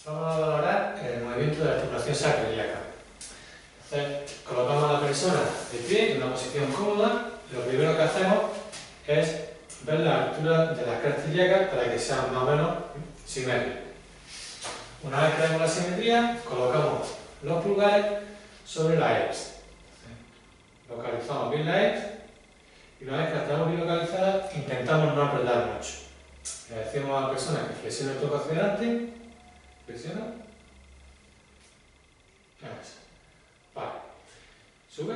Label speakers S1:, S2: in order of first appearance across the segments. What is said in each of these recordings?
S1: Vamos a valorar el movimiento de la articulación sacroiliaca. Entonces, colocamos a la persona de pie en una posición cómoda. Lo primero que hacemos es ver la altura de las crestas ilíacas para que sean más o menos simétricas. Una vez que vemos la simetría, colocamos los pulgares sobre la hélice. Localizamos bien la hélice y una vez que la tenemos bien localizada, intentamos no apretar mucho. Le decimos a la persona que flexione el tronco hacia adelante. Flexiona. Eso. Vale. Sube.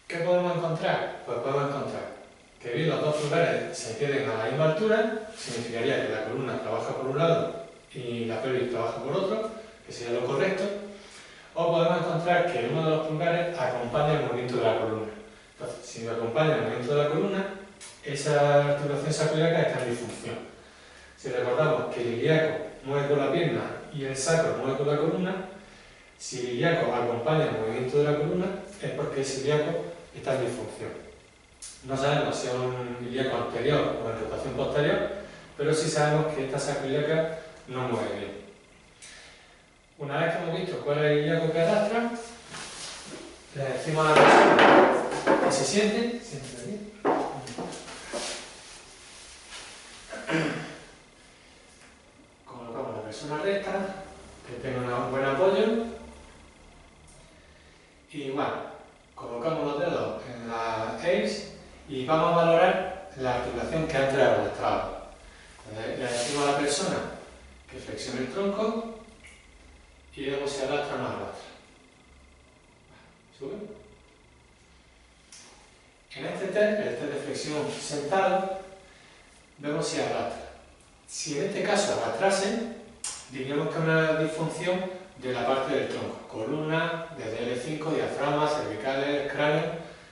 S1: ¿Qué podemos encontrar? Pues podemos encontrar que bien los dos pulgares se queden a la misma altura, significaría que la columna trabaja por un lado y la pelvis trabaja por otro, que sería lo correcto. O podemos encontrar que uno de los pulgares acompaña el movimiento de la columna. Entonces, si me acompaña el movimiento de la columna, esa articulación sacroiliaca está en disfunción. Si recordamos que el ilíaco mueve con la pierna y el sacro mueve con la columna, si el ilíaco acompaña el movimiento de la columna, es porque ese ilíaco está en disfunción. No sabemos si es un ilíaco anterior o en rotación posterior, pero sí sabemos que esta sacroiliaca no mueve bien. Una vez que hemos visto cuál es el ilíaco que arrastra, le decimos a la persona que se siente aquí. Colocamos a la persona recta, que tenga un buen apoyo. Y bueno, colocamos los dedos en la hélice y vamos a valorar la articulación que ha entrado al estrado. Le decimos a la persona que flexione el tronco y vemos si arrastra o no arrastra. Sube. En este test, el test de flexión sentado, vemos si arrastra. Si en este caso arrastrase, diríamos que es una disfunción de la parte del tronco, columna, desde L5, diafragma, cervicales, cráneo,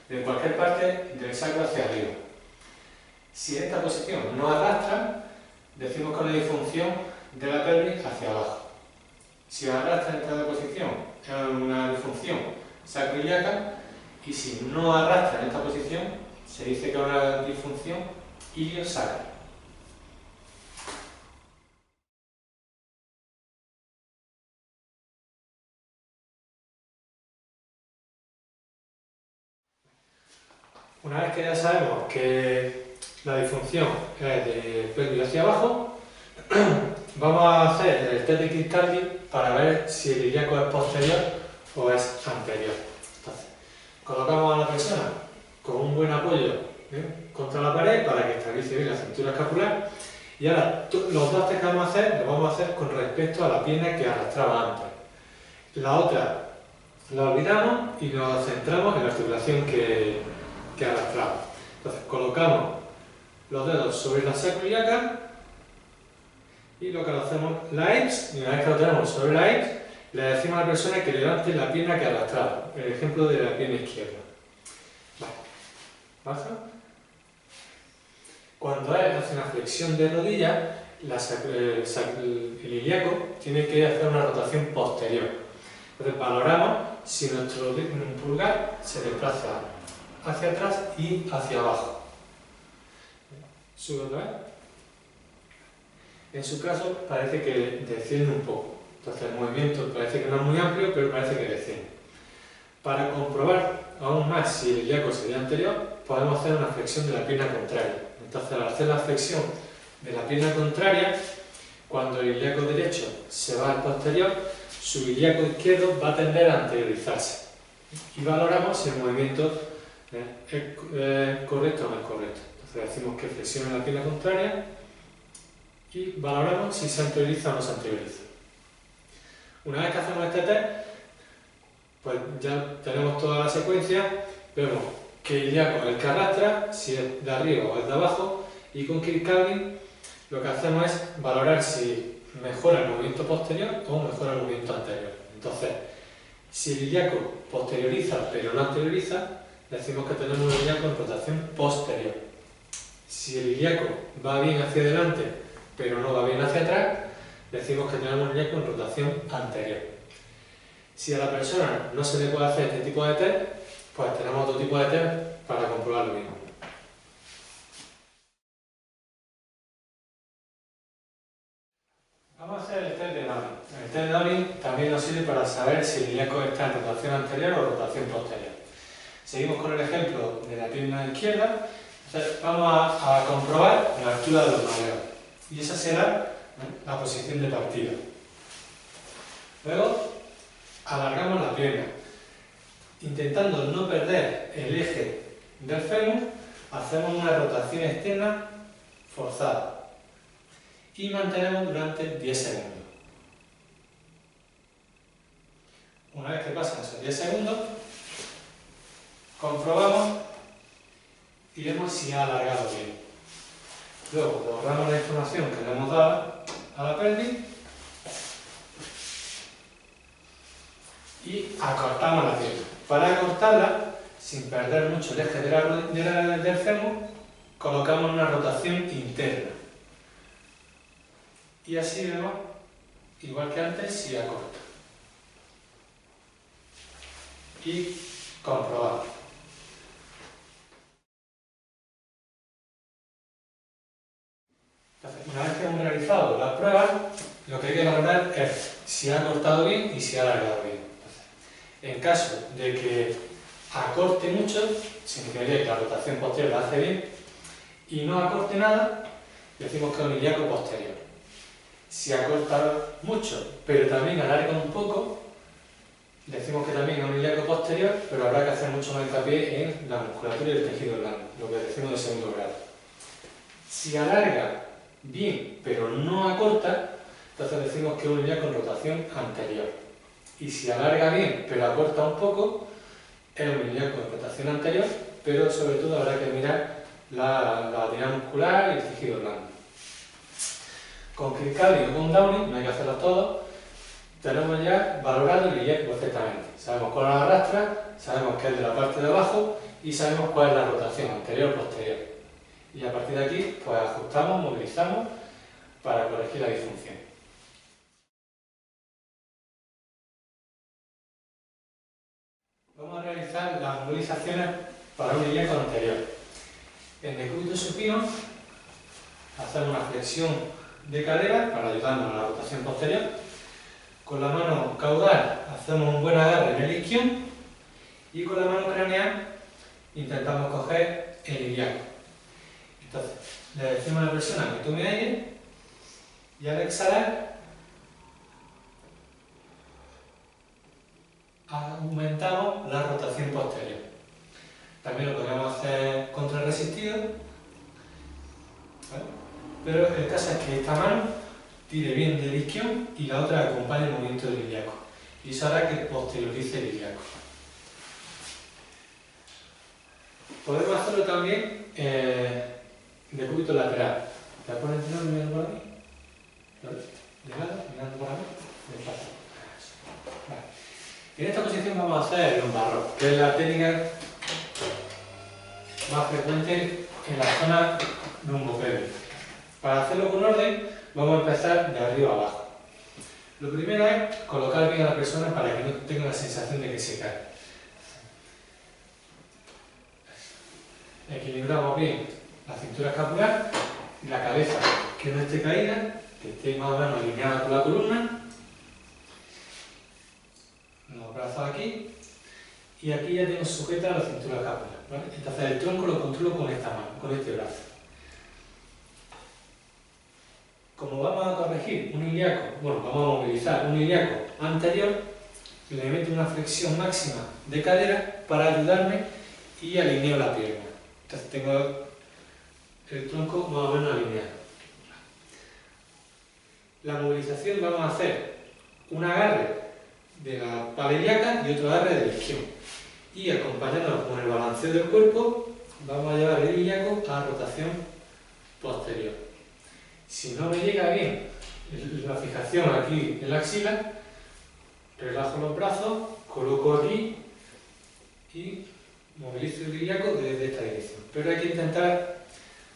S1: de cualquier parte del sacro hacia arriba. Si en esta posición no arrastra, decimos que es una disfunción de la pelvis hacia abajo. Si arrastra en esta posición, es una disfunción sacroiliaca, y si no arrastra en esta posición, se dice que es una disfunción iliosacra. Una vez que ya sabemos que la disfunción es de pelvis hacia abajo, vamos a hacer el test de Kirkcaldy para ver si el ilíaco es posterior o es anterior. Entonces, colocamos a la persona con un buen apoyo contra la pared para que estabilice bien la cintura escapular. Y ahora, los dos test que vamos a hacer, los vamos a hacer con respecto a la pierna que arrastraba antes. La otra la olvidamos y nos centramos en la articulación que arrastraba. Entonces, colocamos los dedos sobre la sacroiliaca y lo que hacemos la hélice, y una vez que lo tenemos sobre la hélice, le decimos a la persona que levante la pierna que arrastraba, el ejemplo de la pierna izquierda. Vale. ¿Baja? Cuando hace una flexión de rodilla, el ilíaco tiene que hacer una rotación posterior. Entonces valoramos si nuestro pulgar se desplaza hacia atrás y hacia abajo. Sube otra vez. En su caso parece que desciende un poco. Entonces el movimiento parece que no es muy amplio, pero parece que desciende. Para comprobar aún más si el ilíaco sería anterior, podemos hacer una flexión de la pierna contraria. Entonces al hacer la flexión de la pierna contraria, cuando el ilíaco derecho se va al posterior, su ilíaco izquierdo va a tender a anteriorizarse. Y valoramos si el movimiento es correcto o no es correcto. Entonces decimos que flexione la pierna contraria y valoramos si se anterioriza o no se anterioriza. Una vez que hacemos este test, pues ya tenemos toda la secuencia, vemos que el ilíaco es el que arrastra, si es de arriba o es de abajo, y con Kirkcaldy lo que hacemos es valorar si mejora el movimiento posterior o mejora el movimiento anterior. Entonces, si el ilíaco posterioriza pero no anterioriza, decimos que tenemos un ilíaco en rotación posterior. Si el ilíaco va bien hacia adelante pero no va bien hacia atrás, decimos que tenemos un ilíaco en rotación anterior. Si a la persona no se le puede hacer este tipo de test, pues tenemos otro tipo de test para comprobar lo mismo. Vamos a hacer el test de Downing. El test de Downing también nos sirve para saber si el ilíaco está en rotación anterior o rotación posterior. Seguimos con el ejemplo de la pierna izquierda. Entonces, vamos a comprobar la altura de los maderos. Y esa será la posición de partida. Luego, alargamos la pierna. Intentando no perder el eje del fémur, hacemos una rotación externa forzada. Y mantenemos durante 10 segundos. Una vez que pasan esos 10 segundos, comprobamos y vemos si ha alargado bien. Luego borramos la información que le hemos dado a la pelvis y acortamos la pierna. Para acortarla, sin perder mucho el eje del fémur, colocamos una rotación interna. Y así vemos, igual que antes, si acorta. Y comprobamos. Entonces, una vez que hemos realizado la prueba, lo que hay que valorar es si ha acortado bien y si ha alargado bien. Entonces, en caso de que acorte mucho, significaría que la rotación posterior la hace bien, y no acorte nada, decimos que es un ilíaco posterior. Si acorta mucho, pero también alarga un poco, decimos que también es un ilíaco posterior, pero habrá que hacer mucho más hincapié en la musculatura y el tejido blando, lo que decimos de segundo grado. Si alarga bien, pero no acorta, entonces decimos que es un ilíaco con rotación anterior. Y si alarga bien, pero acorta un poco, es un ilíaco con rotación anterior, pero sobre todo habrá que mirar la actividad muscular y el tejido blando. Con Kirkcaldy o con Downing, no hay que hacerlos todos, tenemos ya valorado el ilíaco perfectamente. Sabemos cuál es la arrastra, sabemos qué es de la parte de abajo y sabemos cuál es la rotación anterior o posterior. Y a partir de aquí, pues ajustamos, movilizamos para corregir la disfunción. Vamos a realizar las movilizaciones para un ilíaco anterior. En decúbito supino hacemos una flexión de cadera para ayudarnos a la rotación posterior. Con la mano caudal hacemos un buen agarre en el isquion y con la mano craneal intentamos coger el ilíaco. Entonces, le decimos a la persona que tome aire y al exhalar aumentamos la rotación posterior. También lo podemos hacer contrarresistido, ¿vale? Pero el caso es que esta mano tire bien del isquion y la otra acompañe el movimiento del ilíaco. Y eso hará que posteriorice el ilíaco. Podemos hacerlo también decúbito lateral. ¿Te vas a poner mirando por aquí? ¿De lado? Mirando por aquí. Despacio. Vale. En esta posición vamos a hacer el lumbarro, que es la técnica más frecuente en la zona lumbopélvica. Para hacerlo con orden, vamos a empezar de arriba a abajo. Lo primero es colocar bien a la persona para que no tenga la sensación de que se cae. Equilibramos bien la cintura escapular y la cabeza, que no esté caída, que esté más o menos alineada con la columna. Los brazos aquí. Y aquí ya tengo sujeta la cintura escapular, ¿vale? Entonces el tronco lo controlo con esta mano, con este brazo. Como vamos a corregir un ilíaco, bueno, vamos a movilizar un ilíaco anterior, le meto una flexión máxima de cadera para ayudarme y alineo la pierna. Entonces tengo el tronco más o menos alineado. La movilización vamos a hacer un agarre de la pala ilíaca y otro agarre del isquion. Y acompañándonos con el balanceo del cuerpo, vamos a llevar el ilíaco a rotación posterior. Si no me llega bien la fijación aquí en la axila, relajo los brazos, coloco aquí y movilizo el ilíaco desde esta dirección. Pero hay que intentar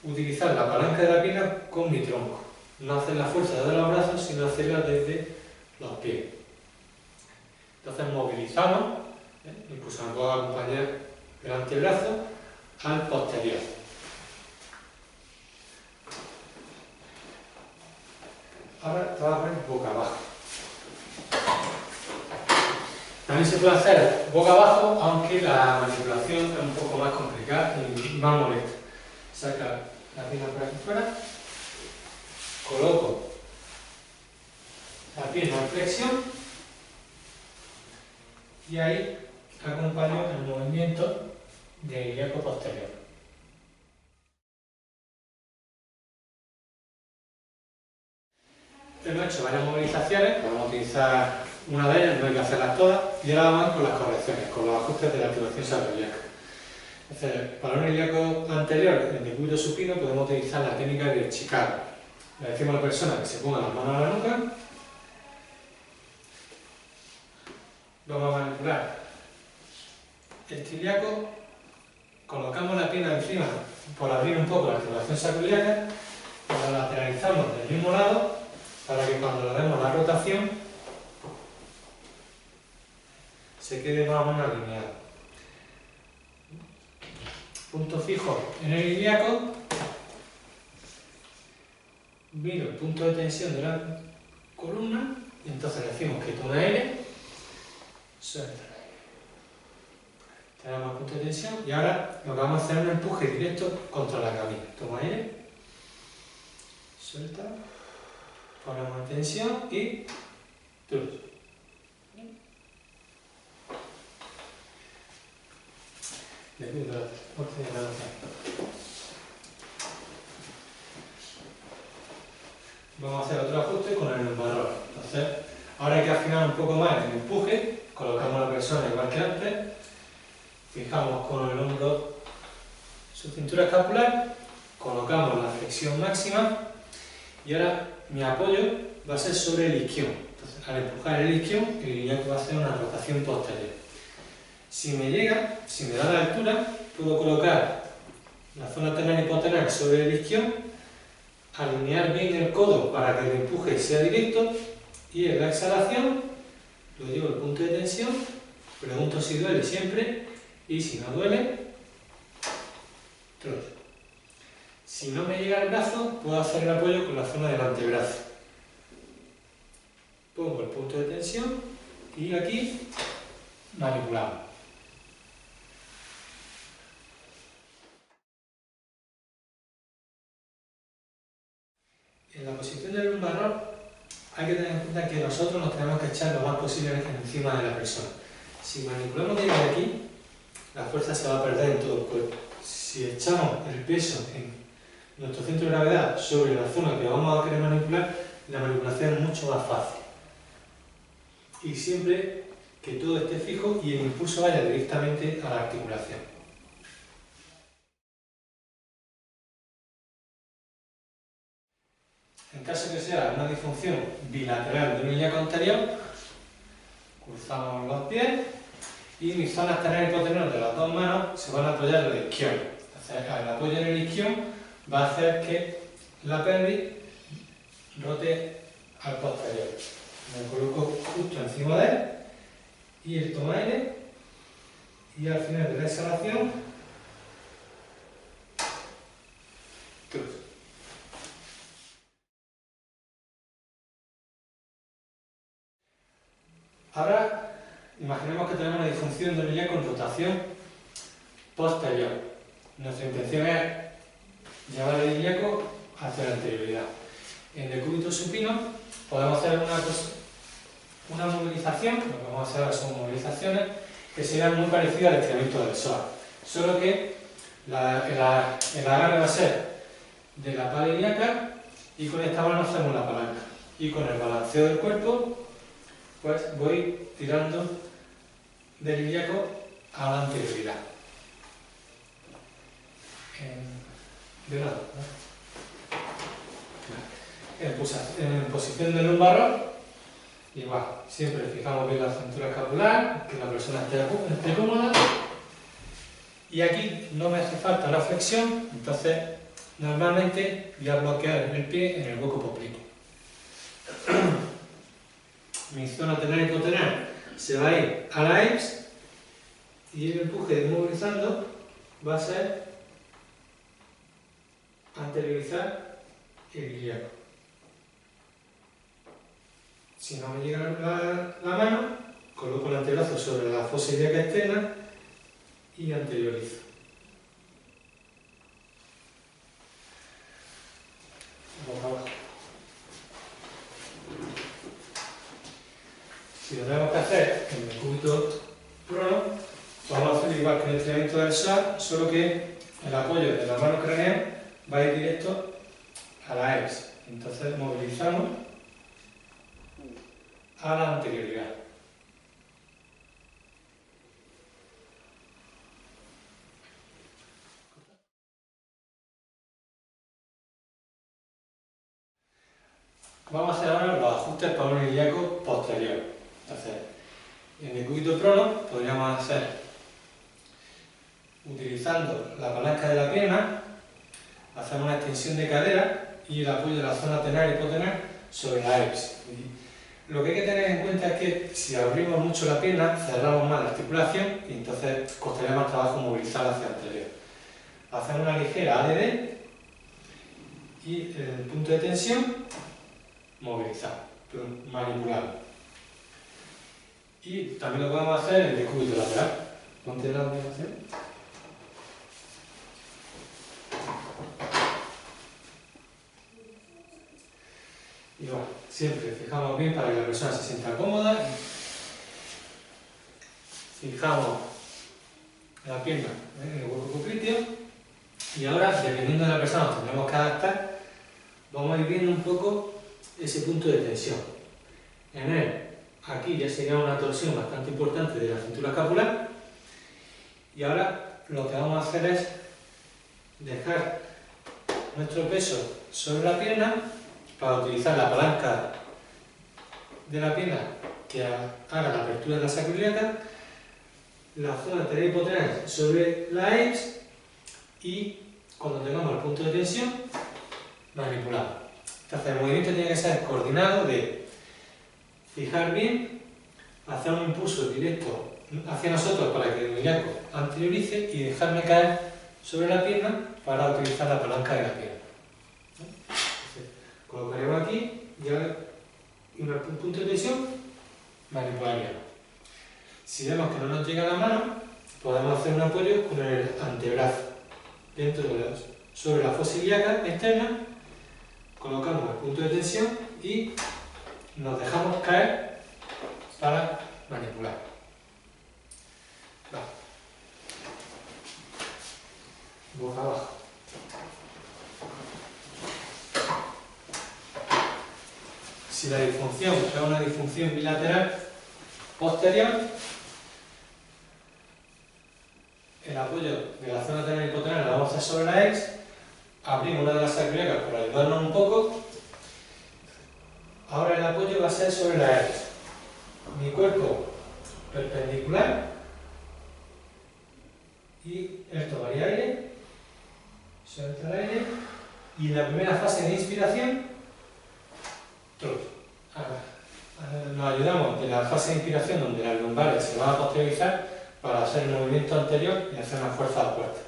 S1: utilizar la palanca de la pierna con mi tronco. No hacer la fuerza desde los brazos, sino hacerla desde los pies. Entonces movilizamos, incluso me puedo acompañar el antebrazo al posterior. Ahora te vas a poner boca abajo. También se puede hacer boca abajo, aunque la manipulación es un poco más complicada y más molesta. Saca la pierna por aquí fuera, coloco la pierna en flexión y ahí acompaño el movimiento del ilíaco posterior. Hemos hecho varias movilizaciones, podemos utilizar una de ellas, no hay que hacerlas todas, y ahora vamos con las correcciones, con los ajustes de la activación sacroiliaca. Entonces, para un ilíaco anterior en decúbito supino podemos utilizar la técnica de Chicago. Le decimos a la persona que se ponga las manos a la nuca, vamos a manipular este ilíaco, colocamos la pierna encima por abrir un poco la activación sacroiliaca y la lateralizamos del mismo lado para que cuando le demos la rotación se quede más o menos alineado. Punto fijo en el ilíaco, miro el punto de tensión de la columna y entonces decimos que tome aire, suelta el aire. Tenemos el punto de tensión y ahora lo que vamos a hacer es un empuje directo contra la cabina. Toma aire, suelta, ponemos en tensión y truco. Vamos a hacer otro ajuste con el lumbarrol. Entonces, ahora hay que afinar un poco más el empuje, colocamos a la persona igual que antes, fijamos con el hombro su cintura escapular, colocamos la flexión máxima y ahora mi apoyo va a ser sobre el isquion. Entonces, al empujar el isquion, el ilíaco va a hacer una rotación posterior. Si me llega, si me da la altura, puedo colocar la zona ternar y hipoternar sobre el isquion, alinear bien el codo para que el empuje sea directo y en la exhalación lo llevo al punto de tensión, pregunto si duele siempre y si no duele, trozo. Si no me llega el brazo, puedo hacer el apoyo con la zona del antebrazo. Pongo el punto de tensión y aquí manipulamos. En la posición del lumbarrol hay que tener en cuenta que nosotros nos tenemos que echar lo más posible encima de la persona. Si manipulamos desde aquí, la fuerza se va a perder en todo el cuerpo. Si echamos el peso en nuestro centro de gravedad sobre la zona que vamos a querer manipular, la manipulación es mucho más fácil. Y siempre que todo esté fijo y el impulso vaya directamente a la articulación. En caso que sea una disfunción bilateral de un ilíaco anterior, cruzamos los pies y mis zonas ternar y hipoternar de las dos manos se van a apoyar en el isquion. Entonces, el apoyo en el isquion va a hacer que la pelvis rote al posterior. Me coloco justo encima de él y él toma aire y al final de la exhalación cruzo. Ahora, imaginemos que tenemos una disfunción de un ilíaco con rotación posterior. Nuestra intención es llevar el ilíaco hacia la anterioridad. En decúbito supino podemos hacer una movilización, lo que vamos a hacer ahora son movilizaciones que serían muy parecidas al estiramiento del psoas, solo que el agarre va a ser de la pala ilíaca y con esta mano hacemos la palanca. Y con el balanceo del cuerpo pues voy tirando del ilíaco a la anterioridad. De lado, ¿no? En posición de lumbarrol, igual, siempre fijamos bien la cintura escapular, que la persona esté cómoda. Y aquí no me hace falta la flexión, entonces normalmente voy a bloquear el pie en el hueco popliteo. Mi zona ternar y hipoternar se va a ir a la EPS y el empuje de movilizando va a ser anteriorizar el ilíaco. Si no me llega la mano, coloco el antebrazo sobre la fosa ilíaca externa y anteriorizo. Boca abajo. Si lo tenemos que hacer en el cúbito prono, vamos a hacer igual que en el entrenamiento del SAR, solo que el apoyo de la mano craneal va a ir directo a la ex. Entonces movilizamos a la anterioridad. Vamos a hacer ahora los ajustes para un ilíaco posterior. Entonces, en el cúbito prono podríamos hacer, utilizando la palanca de la pierna, hacemos una extensión de cadera y el apoyo de la zona tenar y hipotenar sobre la ex. Lo que hay que tener en cuenta es que si abrimos mucho la pierna, cerramos más la articulación y entonces costaría más trabajo movilizar hacia el anterior. Hacemos una ligera ADD y en el punto de tensión movilizamos, manipulamos. Y también lo podemos hacer en el decúbito lateral. Ponte la animación. Y bueno, siempre fijamos bien para que la persona se sienta cómoda. Fijamos la pierna en el hueco popliteo. Y ahora, dependiendo de la persona, nos tendremos que adaptar. Vamos a ir viendo un poco ese punto de tensión. En él, aquí ya sería una torsión bastante importante de la cintura escapular. Y ahora lo que vamos a hacer es dejar nuestro peso sobre la pierna para utilizar la palanca de la pierna que haga la apertura de la sacroiliaca, la zona anterior hipotenar sobre la ex y cuando tengamos el punto de tensión manipulamos. Entonces el movimiento tiene que ser coordinado de fijar bien, hacer un impulso directo hacia nosotros para que el ilíaco anteriorice y dejarme caer sobre la pierna para utilizar la palanca de la pierna. Entonces, colocaremos aquí y ahora en el punto de tensión manipularíamos. Si vemos que no nos llega la mano, podemos hacer un apoyo con el antebrazo sobre la fosa ilíaca externa, colocamos el punto de tensión y nos dejamos caer para manipular. Vale. Boca abajo. Si la disfunción es una disfunción bilateral posterior, el apoyo de la zona tenar hipotenar la vamos a hacer sobre la ex, abrimos una de las sacroiliacas para ayudarnos un poco. Ahora el apoyo va a ser sobre la ex. Mi cuerpo perpendicular y él tomaría aire, suelta el aire y en la primera fase de inspiración nos ayudamos de la fase de inspiración donde las lumbares se van a posteriorizar para hacer el movimiento anterior y hacer una fuerza fuerte.